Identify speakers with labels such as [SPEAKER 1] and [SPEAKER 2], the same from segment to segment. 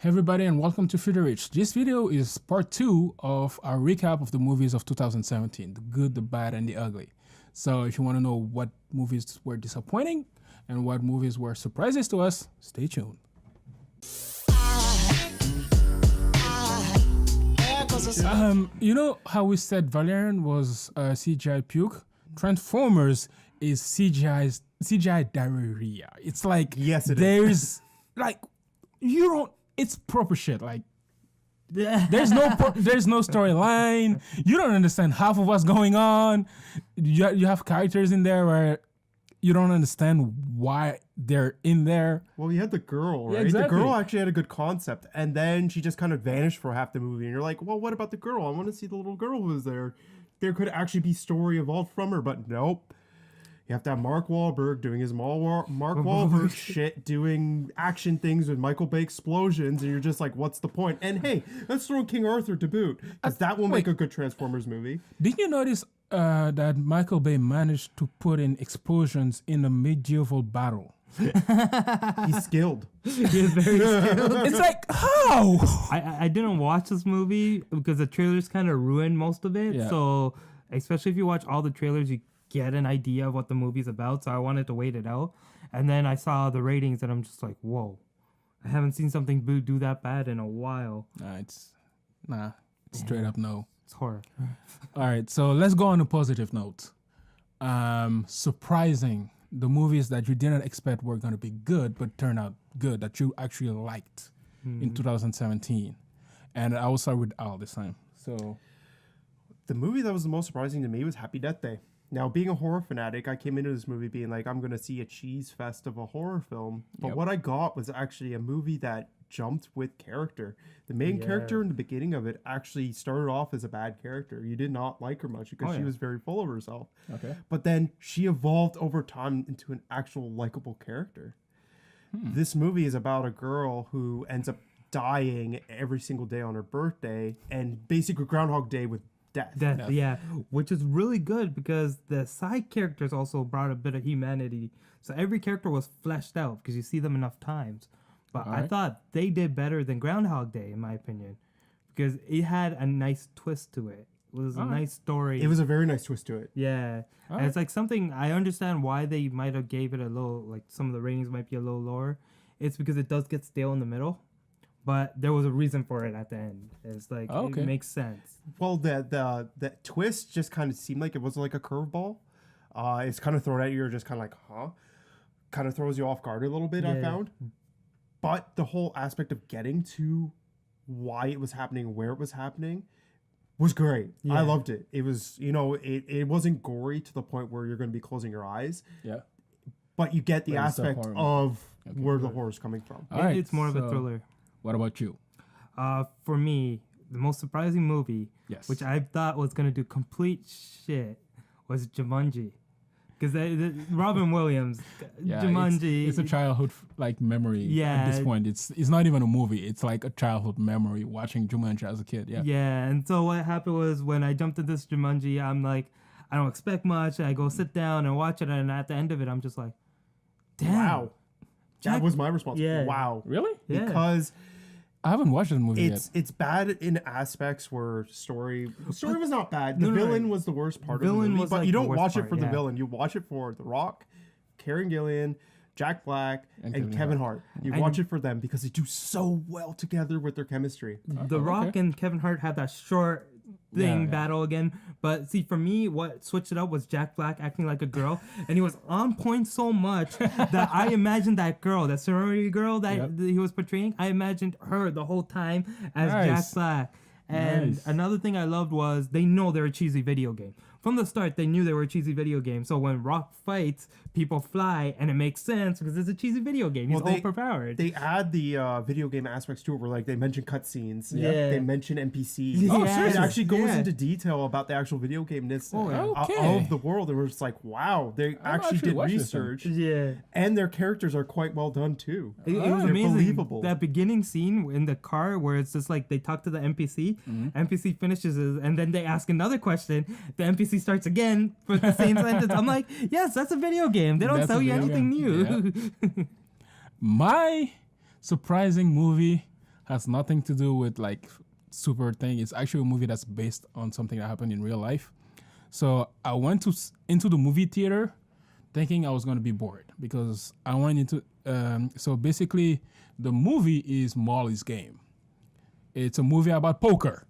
[SPEAKER 1] Hey everybody and welcome to Future Rich. This video is part 2 of our recap of the movies of 2017, the good, the bad, and the ugly. So if you want to know what movies were disappointing and what movies were surprises to us, stay tuned. You know how we said Valerian was CGI puke? Transformers is CGI diarrhea. It's like,
[SPEAKER 2] yes, it
[SPEAKER 1] is. Like, you don't. It's proper shit. Like, there's no storyline. You don't understand half of what's going on. You have characters in there where you don't understand why they're in there.
[SPEAKER 2] Well, you had the girl, right?
[SPEAKER 1] Yeah, exactly.
[SPEAKER 2] The girl actually had a good concept, and then she just kind of vanished for half the movie. And you're like, well, what about the girl? I want to see the little girl who was there. There could actually be story evolved from her, but nope. You have to have Mark Wahlberg doing his Mark Wahlberg shit, doing action things with Michael Bay explosions, and you're just like, what's the point? And hey, let's throw King Arthur to boot, because that will make a good Transformers movie.
[SPEAKER 1] Did you notice that Michael Bay managed to put in explosions in a medieval battle?
[SPEAKER 2] He's skilled.
[SPEAKER 3] He's very skilled.
[SPEAKER 1] It's like, how?
[SPEAKER 3] I didn't watch this movie because the trailers kind of ruined most of it.
[SPEAKER 1] Yeah.
[SPEAKER 3] So, especially if you watch all the trailers, you get an idea of what the movie's about. So I wanted to wait it out. And then I saw the ratings and I'm just like, whoa. I haven't seen something do that bad in a while.
[SPEAKER 1] Straight up no.
[SPEAKER 3] It's horror.
[SPEAKER 1] All right, so let's go on a positive note. Surprising. The movies that you didn't expect were going to be good, but turned out good, that you actually liked in 2017. And I will start with Al this time. So,
[SPEAKER 2] the movie that was the most surprising to me was Happy Death Day. Now, being a horror fanatic, I came into this movie being like, I'm going to see a cheese fest of a horror film. But what I got was actually a movie that jumped with character. The main character in the beginning of it actually started off as a bad character. You did not like her much because she was very full of herself.
[SPEAKER 1] Okay.
[SPEAKER 2] But then she evolved over time into an actual likable character. This movie is about a girl who ends up dying every single day on her birthday, and basically Groundhog Day with death.
[SPEAKER 3] Yeah, which is really good because the side characters also brought a bit of humanity. So every character was fleshed out because you see them enough times. But I thought they did better than Groundhog Day, in my opinion, because it had a nice twist to it. It was a nice story.
[SPEAKER 2] It was a very nice twist to it.
[SPEAKER 3] Yeah. And it's like something, I understand why they might have gave it a little, like some of the ratings might be a little lower. It's because it does get stale in the middle. But there was a reason for it at the end. It's like, it makes sense.
[SPEAKER 2] Well, the twist just kind of seemed like it was like a curveball. It's kind of thrown at you. You're just kind of like, huh? Kind of throws you off guard a little bit, I found. But the whole aspect of getting to why it was happening, where it was happening, was great. Yeah. I loved it. It was, it wasn't gory to the point where you're going to be closing your eyes.
[SPEAKER 1] Yeah.
[SPEAKER 2] But you get the aspect of where the horror's coming from.
[SPEAKER 1] All right,
[SPEAKER 3] it's more of a thriller.
[SPEAKER 1] What about you?
[SPEAKER 3] For me, the most surprising movie, which I thought was going to do complete shit, was Jumanji. Because Robin Williams, Jumanji.
[SPEAKER 1] It's a childhood memory at this point. It's not even a movie. It's like a childhood memory watching Jumanji as a kid. Yeah.
[SPEAKER 3] Yeah, and so what happened was when I jumped into this Jumanji, I'm like, I don't expect much. I go sit down and watch it, and at the end of it, I'm just like, damn.
[SPEAKER 2] Wow. That was my response.
[SPEAKER 3] Yeah.
[SPEAKER 2] Wow.
[SPEAKER 1] Really?
[SPEAKER 3] Yeah.
[SPEAKER 2] Because
[SPEAKER 1] I haven't watched the movie yet.
[SPEAKER 2] It's bad in aspects where story was not bad. The villain was the worst part of the movie. But you don't watch it for the villain. You watch it for The Rock, Karen Gillan, Jack Black, and Kevin Hart. You watch it for them because they do so well together with their chemistry.
[SPEAKER 3] The Rock and Kevin Hart had that short battle again. But see, for me, what switched it up was Jack Black acting like a girl. And he was on point so much that I imagined that girl, that sorority girl that he was portraying, I imagined her the whole time as Jack Black. And another thing I loved was they know they're a cheesy video game. From the start, they knew they were a cheesy video game. So when Rock fights, people fly, and it makes sense because it's a cheesy video game. He's overpowered.
[SPEAKER 2] They add the video game aspects to it, where they mention cutscenes. Yeah. They mention NPCs.
[SPEAKER 1] Oh,
[SPEAKER 2] it actually goes into detail about the actual video game-ness of the world. And we're just like, wow, they actually did research.
[SPEAKER 3] Yeah.
[SPEAKER 2] And their characters are quite well done too.
[SPEAKER 3] It was amazing. Believable. That beginning scene in the car where it's just like they talk to the NPC. NPC finishes it, and then they ask another question. The NPC starts again for the same sentence. I'm like, yes, that's a video game. They don't tell you anything new.
[SPEAKER 1] Yeah. My surprising movie Has nothing to do with like super thing. It's actually a movie that's based on something that happened in real life. So I went into the movie theater thinking I was going to be bored because I went into so basically the movie is Molly's Game. It's a movie about poker.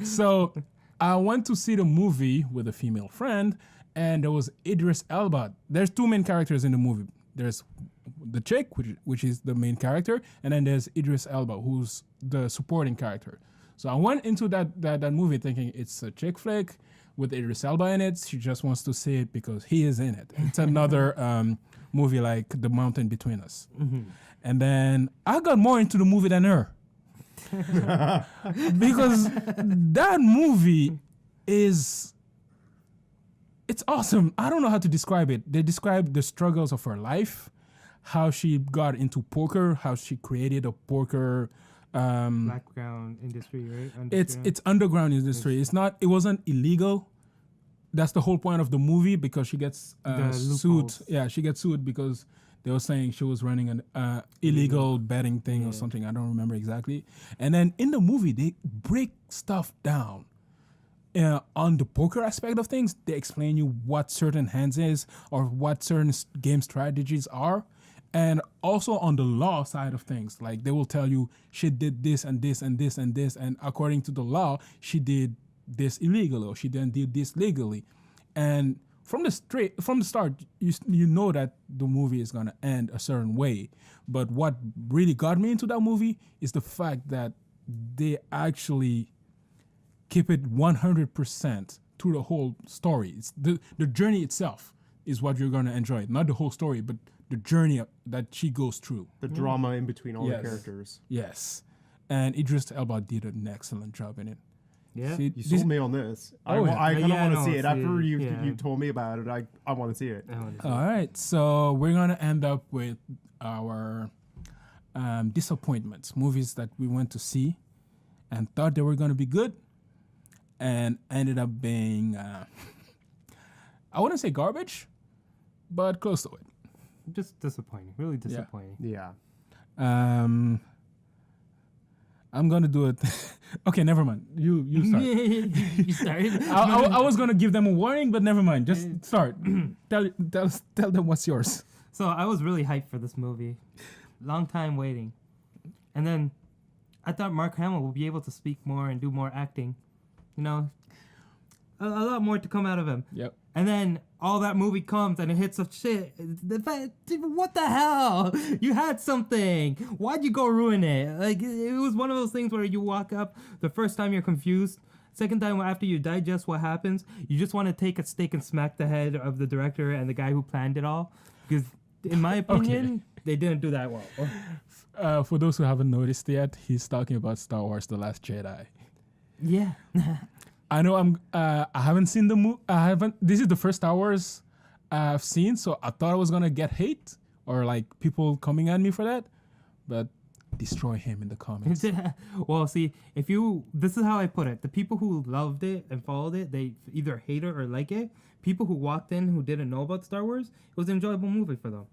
[SPEAKER 1] So I went to see the movie with a female friend, and there was Idris Elba. There's two main characters in the movie. There's the chick, which is the main character, and then there's Idris Elba, who's the supporting character. So I went into that movie thinking it's a chick flick with Idris Elba in it. She just wants to see it because he is in it. It's another movie like The Mountain Between Us. Mm-hmm. And then I got more into the movie than her. Because that movie it's awesome. I don't know how to describe it. They describe the struggles of her life, how she got into poker, how she created a poker
[SPEAKER 3] background industry, right?
[SPEAKER 1] It's underground industry. It wasn't illegal. That's the whole point of the movie because she gets sued. Yeah, she gets sued because they were saying she was running an illegal betting thing or something. I don't remember exactly. And then in the movie, they break stuff down. On the poker aspect of things, they explain you what certain hands is or what certain game strategies are. And also on the law side of things, like they will tell you she did this and this and this and this, and according to the law, she did this illegally or she didn't do this legally. And from the start, you know that the movie is gonna end a certain way. But what really got me into that movie is the fact that they actually keep it 100% through the whole story. It's the journey itself is what you're gonna enjoy, not the whole story, but the journey that she goes through.
[SPEAKER 2] The drama in between all the characters.
[SPEAKER 1] Yes. And Idris Elba did an excellent job in it.
[SPEAKER 3] Yeah.
[SPEAKER 2] You sold me on this. I kind of want to see it. After you told me about it, I want to see it.
[SPEAKER 1] All right. So we're going to end up with our disappointments, movies that we went to see and thought they were going to be good and ended up being, I wouldn't say garbage, but close to it.
[SPEAKER 3] Just disappointing, really disappointing.
[SPEAKER 2] Yeah.
[SPEAKER 1] I'm gonna do it. Okay, never mind. You start.
[SPEAKER 3] You started.
[SPEAKER 1] I was gonna give them a warning, but never mind. Just start. Tell them what's yours.
[SPEAKER 3] So I was really hyped for this movie, long time waiting, and then I thought Mark Hamill would be able to speak more and do more acting. You know, a lot more to come out of him.
[SPEAKER 1] Yep.
[SPEAKER 3] And then all that movie comes and it hits of shit. What the hell? You had something. Why'd you go ruin it? Like, it was one of those things where you walk up, the first time you're confused. Second time after you digest what happens, you just want to take a stick and smack the head of the director and the guy who planned it all. Because in my opinion, they didn't do that well.
[SPEAKER 1] For those who haven't noticed yet, he's talking about Star Wars: The Last Jedi.
[SPEAKER 3] Yeah.
[SPEAKER 1] I know I haven't seen the movie. This is the first Star Wars I've seen, so I thought I was gonna get hate or like people coming at me for that, but destroy him in the comments.
[SPEAKER 3] Well, see, this is how I put it. The people who loved it and followed it, they either hate it or like it. People who walked in who didn't know about Star Wars, it was an enjoyable movie for them.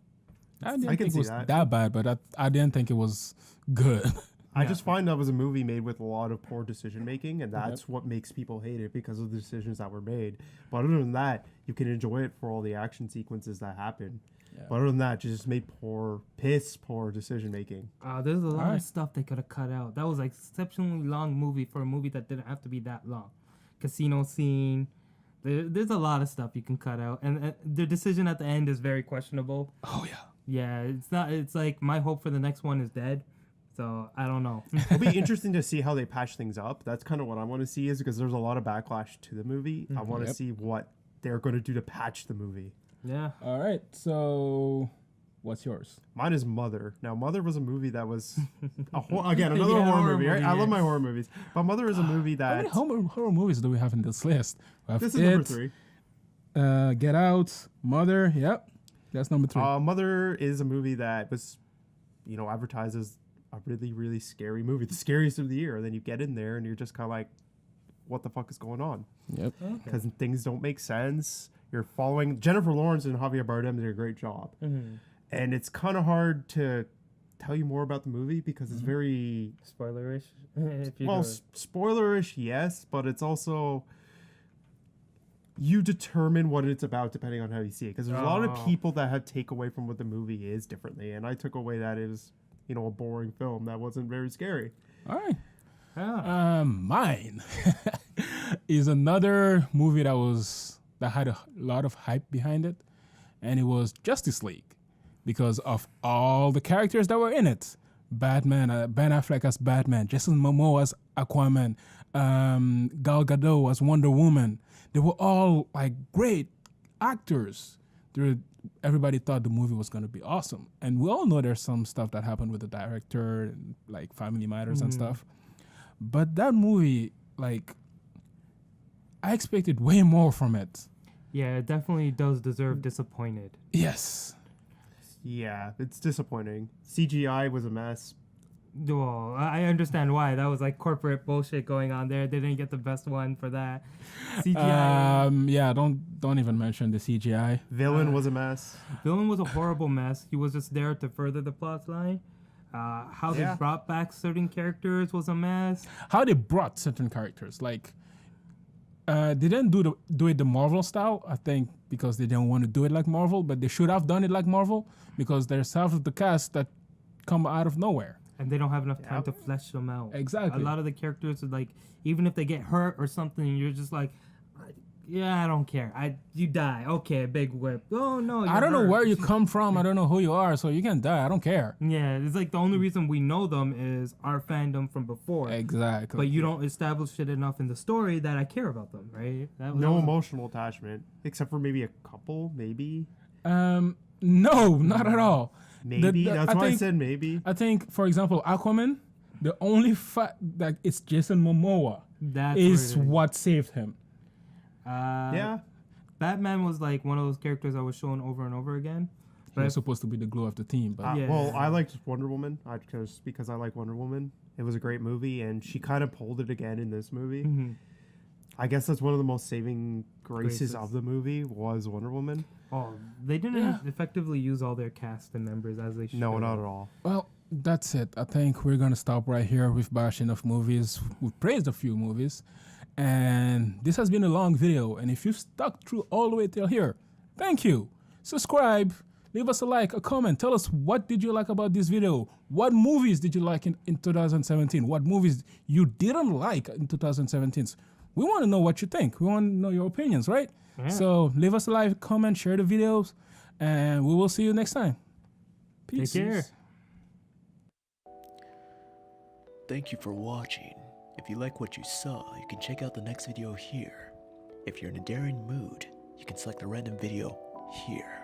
[SPEAKER 1] I didn't think it was that bad, but I didn't think it was good.
[SPEAKER 2] I just find that was a movie made with a lot of poor decision making, and that's what makes people hate it because of the decisions that were made. But other than that, you can enjoy it for all the action sequences that happen. Yeah. But other than that, just made poor decision making.
[SPEAKER 3] There's a lot of stuff they could have cut out. That was like exceptionally long movie for a movie that didn't have to be that long. Casino scene. There's a lot of stuff you can cut out, and the decision at the end is very questionable.
[SPEAKER 1] Oh yeah.
[SPEAKER 3] Yeah, it's not. It's like my hope for the next one is dead. So I don't know.
[SPEAKER 2] It'll be interesting to see how they patch things up. That's kind of what I want to see, is because there's a lot of backlash to the movie. I want to see what they're going to do to patch the movie.
[SPEAKER 3] Yeah.
[SPEAKER 1] All right. So, what's yours?
[SPEAKER 2] Mine is Mother. Now, Mother was a movie that was another horror movie. Right? I love my horror movies, but Mother is a movie that.
[SPEAKER 1] How many horror movies do we have in this list?
[SPEAKER 2] This is number 3.
[SPEAKER 1] Get Out, Mother. Yep, that's number 3.
[SPEAKER 2] Mother is a movie that was, advertised as a really, really scary movie, the scariest of the year. And then you get in there and you're just kind of like, what the fuck is going on?
[SPEAKER 1] Yep.
[SPEAKER 2] Because things don't make sense. You're following Jennifer Lawrence and Javier Bardem did a great job. Mm-hmm. And it's kind of hard to tell you more about the movie because it's very
[SPEAKER 3] Spoilerish. If you
[SPEAKER 2] well,
[SPEAKER 3] do it.
[SPEAKER 2] spoilerish, yes, but it's also you determine what it's about depending on how you see it. Because there's a lot of
[SPEAKER 3] Oh.
[SPEAKER 2] people that have take away from what the movie is differently, and I took away that it was, you know, a boring film that wasn't very scary.
[SPEAKER 1] All right.
[SPEAKER 3] Yeah.
[SPEAKER 1] Mine is another movie that had a lot of hype behind it, and it was Justice League because of all the characters that were in it. Batman, Ben Affleck as Batman, Jason Momoa as Aquaman, Gal Gadot as Wonder Woman. They were all like great actors. Everybody thought the movie was going to be awesome, and we all know there's some stuff that happened with the director, and, like family matters and stuff. But that movie, like, I expected way more from it.
[SPEAKER 3] Yeah, it definitely does deserve disappointed.
[SPEAKER 1] Yes.
[SPEAKER 2] Yeah, it's disappointing. CGI was a mess.
[SPEAKER 3] Well, I understand why. That was like corporate bullshit going on there. They didn't get the best one for that. CGI.
[SPEAKER 1] Yeah, don't even mention the CGI.
[SPEAKER 2] Villain was a mess.
[SPEAKER 3] Villain was a horrible mess. He was just there to further the plot line. How they brought back certain characters was a mess.
[SPEAKER 1] How they brought certain characters, like, they didn't do it the Marvel style, I think, because they didn't want to do it like Marvel, but they should have done it like Marvel because there's half of the cast that come out of nowhere.
[SPEAKER 3] And they don't have enough time to flesh them out.
[SPEAKER 1] Exactly.
[SPEAKER 3] A lot of the characters are like, even if they get hurt or something, you're just like, yeah, I don't care. You die. Okay, big whip. Oh no.
[SPEAKER 1] I don't know
[SPEAKER 3] hurt.
[SPEAKER 1] where you come from. I don't know who you are, so you can die. I don't care.
[SPEAKER 3] Yeah, it's like the only reason we know them is our fandom from before.
[SPEAKER 1] Exactly.
[SPEAKER 3] But you don't establish it enough in the story that I care about them, right?
[SPEAKER 2] No emotional attachment, except for maybe a couple, maybe.
[SPEAKER 1] No, not at all.
[SPEAKER 2] Maybe. That's why I said maybe.
[SPEAKER 1] I think, for example, Aquaman, the only fact that it's Jason Momoa is what saved him.
[SPEAKER 2] Yeah.
[SPEAKER 3] Batman was like one of those characters I was showing over and over again.
[SPEAKER 1] He was supposed to be the glue of the team, but
[SPEAKER 3] Yeah.
[SPEAKER 2] Well, I liked Wonder Woman because I like Wonder Woman. It was a great movie, and she kind of pulled it again in this movie.
[SPEAKER 3] Mm-hmm.
[SPEAKER 2] I guess that's one of the most saving graces of the movie was Wonder Woman.
[SPEAKER 3] Oh, they didn't effectively use all their cast and members as they should.
[SPEAKER 2] No, not at all.
[SPEAKER 1] well, that's it. I think we're gonna stop right here with bashing of movies. We've praised a few movies, and this has been a long video. And if you stuck through all the way till here, thank you. Subscribe, leave us a like, a comment. Tell us what did you like about this video. What movies did you like in 2017? What movies you didn't like in 2017? We want to know what you think. We want to know your opinions, right?
[SPEAKER 3] Yeah.
[SPEAKER 1] So leave us a like, comment, share the videos, and we will see you next time. Peace.
[SPEAKER 3] Take care.
[SPEAKER 4] Thank you for watching. If you like what you saw, you can check out the next video here. If you're in a daring mood, you can select a random video here.